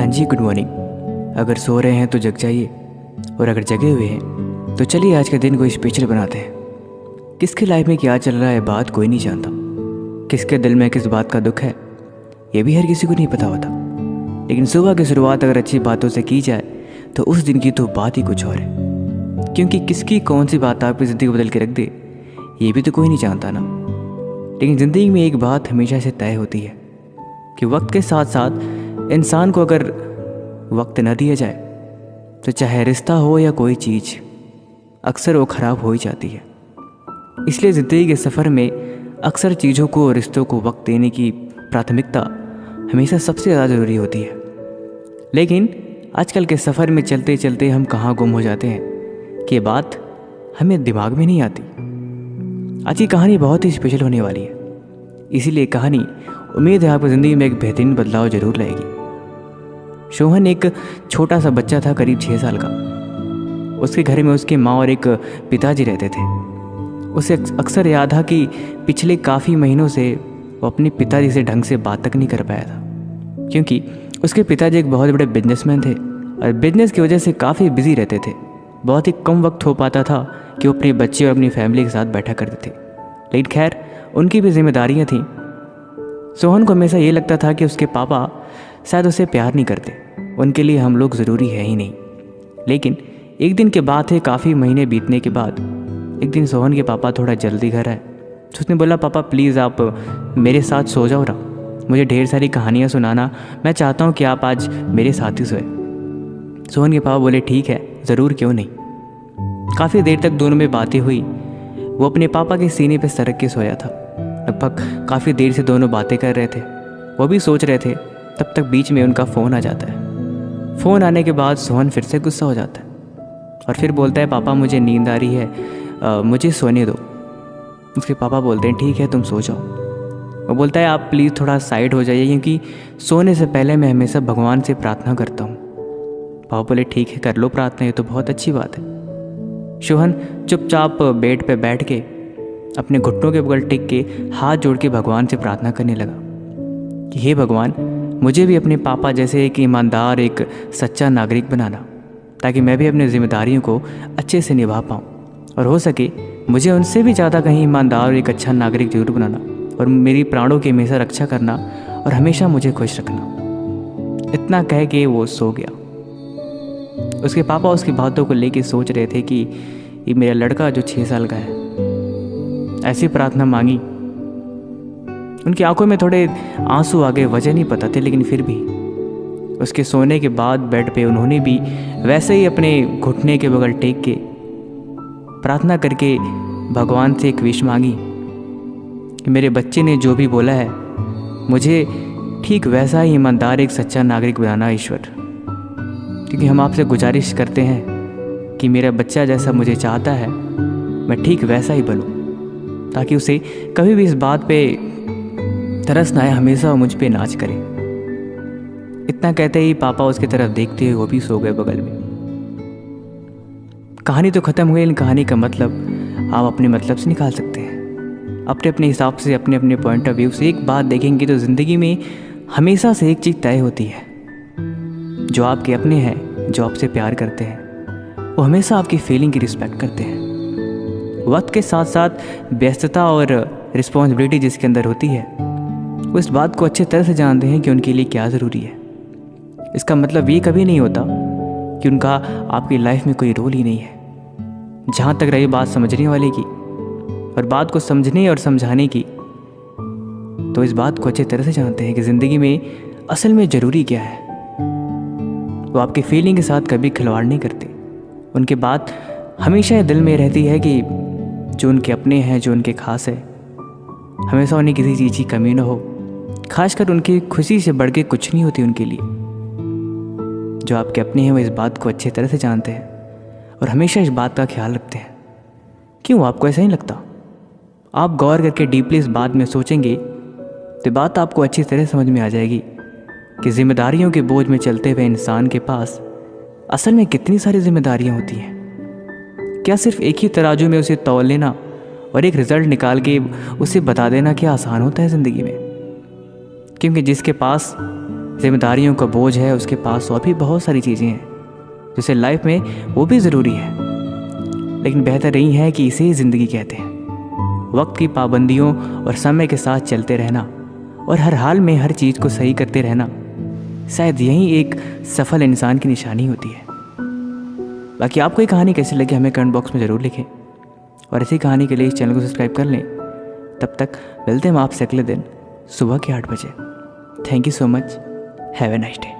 जी, good morning. अगर सो रहे हैं तो जग जाइए, और अगर जगे हुए हैं तो चलिए आज के दिन को स्पेशल बनाते हैं। किसके लाइफ में क्या चल रहा है बात कोई नहीं जानता, किसके दिल में किस बात का दुख है ये भी हर किसी को नहीं पता होता। लेकिन सुबह की शुरुआत अगर अच्छी बातों से की जाए तो उस दिन की तो बात ही कुछ और है, क्योंकि किसकी कौन सी बात आपकी ज़िंदगी बदल के रख दे ये भी तो कोई नहीं जानता ना। लेकिन ज़िंदगी में एक बात हमेशा से तय होती है कि वक्त के साथ साथ इंसान को अगर वक्त न दिया जाए तो चाहे रिश्ता हो या कोई चीज़, अक्सर वो ख़राब हो ही जाती है। इसलिए ज़िंदगी के सफ़र में अक्सर चीज़ों को और रिश्तों को वक्त देने की प्राथमिकता हमेशा सबसे ज़्यादा ज़रूरी होती है। लेकिन आजकल के सफ़र में चलते चलते हम कहाँ गुम हो जाते हैं कि ये बात हमें दिमाग में नहीं आती। आज की कहानी बहुत ही स्पेशल होने वाली है, इसीलिए कहानी उम्मीद है आपकी ज़िंदगी में एक बेहतरीन बदलाव ज़रूर लाएगी। सोहन एक छोटा सा बच्चा था, करीब 6 साल का। उसके घर में उसकी माँ और एक पिताजी रहते थे। उसे अक्सर याद था कि पिछले काफ़ी महीनों से वो अपने पिताजी से ढंग से बात तक नहीं कर पाया था, क्योंकि उसके पिताजी एक बहुत बड़े बिजनेसमैन थे और बिजनेस की वजह से काफ़ी बिजी रहते थे। बहुत ही कम वक्त हो पाता था कि वो अपने बच्चे और अपनी फैमिली के साथ बैठा करते थे। लेकिन खैर, उनकी भी जिम्मेदारियाँ थीं। सोहन को हमेशा ये लगता था कि उसके पापा शायद उसे प्यार नहीं करते, उनके लिए हम लोग ज़रूरी है ही नहीं। लेकिन एक दिन की बात है, काफ़ी महीने बीतने के बाद एक दिन सोहन के पापा थोड़ा जल्दी घर आए तो उसने बोला, पापा प्लीज़ आप मेरे साथ सो जाओ ना, मुझे ढेर सारी कहानियाँ सुनाना, मैं चाहता हूँ कि आप आज मेरे साथ ही सोए। सोहन के पापा बोले, ठीक है ज़रूर, क्यों नहीं। काफ़ी देर तक दोनों में बातें हुई। वो अपने पापा के सीने पर सरक के सोया था। लगभग काफ़ी देर से दोनों बातें कर रहे थे, वो भी सोच रहे थे। तब तक बीच में उनका फ़ोन आ जाता है। फ़ोन आने के बाद सोहन फिर से गुस्सा हो जाता है और फिर बोलता है, पापा मुझे नींद आ रही है, मुझे सोने दो। उसके पापा बोलते हैं, ठीक है तुम सो जाओ। वो बोलता है, आप प्लीज़ थोड़ा साइड हो जाइए, क्योंकि सोने से पहले मैं हमेशा भगवान से प्रार्थना करता हूँ। पापा बोले, ठीक है कर लो प्रार्थना, ये तो बहुत अच्छी बात है। सोहन चुपचाप बेड पे बैठ के अपने घुटनों के बगल टिक के हाथ जोड़ के भगवान से प्रार्थना करने लगा कि हे भगवान, मुझे भी अपने पापा जैसे एक ईमानदार, एक सच्चा नागरिक बनाना, ताकि मैं भी अपनी जिम्मेदारियों को अच्छे से निभा पाऊँ, और हो सके मुझे उनसे भी ज़्यादा कहीं ईमानदार और एक अच्छा नागरिक जरूर बनाना, और मेरी प्राणों की हमेशा रक्षा करना और हमेशा मुझे खुश रखना। इतना कह के वो सो गया। उसके पापा उसकी बातों को लेके सोच रहे थे कि ये मेरा लड़का जो 6 साल का है, ऐसी प्रार्थना मांगी। उनकी आंखों में थोड़े आंसू आ गए, वजह नहीं पता थे, लेकिन फिर भी उसके सोने के बाद बेड पे उन्होंने भी वैसे ही अपने घुटने के बगल टेक के प्रार्थना करके भगवान से एक विश मांगी कि मेरे बच्चे ने जो भी बोला है मुझे ठीक वैसा ही ईमानदार, एक सच्चा नागरिक बनाना ईश्वर। क्योंकि हम आपसे गुजारिश करते हैं कि मेरा बच्चा जैसा मुझे चाहता है मैं ठीक वैसा ही बनूं, ताकि उसे कभी भी इस बात पे तरस ना आए, हमेशा मुझ पे नाच करे। इतना कहते ही पापा उसकी तरफ देखते हुए वो भी सो गए बगल में। कहानी तो ख़त्म हुई, लेकिन कहानी का मतलब आप अपने मतलब से निकाल सकते हैं, अपने अपने हिसाब से, अपने अपने पॉइंट ऑफ व्यू से। एक बात देखेंगे तो ज़िंदगी में हमेशा से एक चीज़ तय होती है, जो आपके अपने हैं, जो आपसे प्यार करते हैं, वो हमेशा आपकी फीलिंग की रिस्पेक्ट करते हैं। वक्त के साथ साथ व्यस्तता और रिस्पॉन्सिबिलिटी जिसके अंदर होती है, वो इस बात को अच्छे तरह से जानते हैं कि उनके लिए क्या ज़रूरी है। इसका मतलब ये कभी नहीं होता कि उनका आपकी लाइफ में कोई रोल ही नहीं है। जहाँ तक रही बात समझने वाले की और बात को समझने और समझाने की, तो इस बात को अच्छे तरह से जानते हैं कि ज़िंदगी में असल में ज़रूरी क्या है। वो आपकी फीलिंग के साथ कभी खिलवाड़ नहीं करते। उनके बात हमेशा दिल में रहती है कि जो उनके अपने हैं, जो उनके खास है, हमेशा उन्हें किसी चीज़ की कमी ना हो। खासकर उनकी खुशी से बढ़ के कुछ नहीं होती उनके लिए। जो आपके अपने हैं वो इस बात को अच्छे तरह से जानते हैं और हमेशा इस बात का ख्याल रखते हैं। क्यों आपको ऐसा नहीं लगता? आप गौर करके डीपली इस बात में सोचेंगे तो बात आपको अच्छी तरह समझ में आ जाएगी कि जिम्मेदारियों के बोझ में चलते हुए इंसान के पास असल में कितनी सारी जिम्मेदारियां होती हैं। क्या सिर्फ एक ही तराजू में उसे तौल लेना और एक रिज़ल्ट निकाल के उसे बता देना क्या आसान होता है ज़िंदगी में? क्योंकि जिसके पास जिम्मेदारियों का बोझ है उसके पास, और भी बहुत सारी चीज़ें हैं जैसे लाइफ में वो भी ज़रूरी है, लेकिन बेहतर यही है कि इसे ही ज़िंदगी कहते हैं। वक्त की पाबंदियों और समय के साथ चलते रहना और हर हाल में हर चीज़ को सही करते रहना, शायद यही एक सफल इंसान की निशानी होती है। बाकी आपको ये कहानी कैसी लगी हमें कमेंट बॉक्स में ज़रूर लिखें, और ऐसी कहानी के लिए इस चैनल को सब्सक्राइब कर लें। तब तक मिलते हैं हम आपसे अगले दिन सुबह के 8 बजे। Thank you so much. Have a nice day.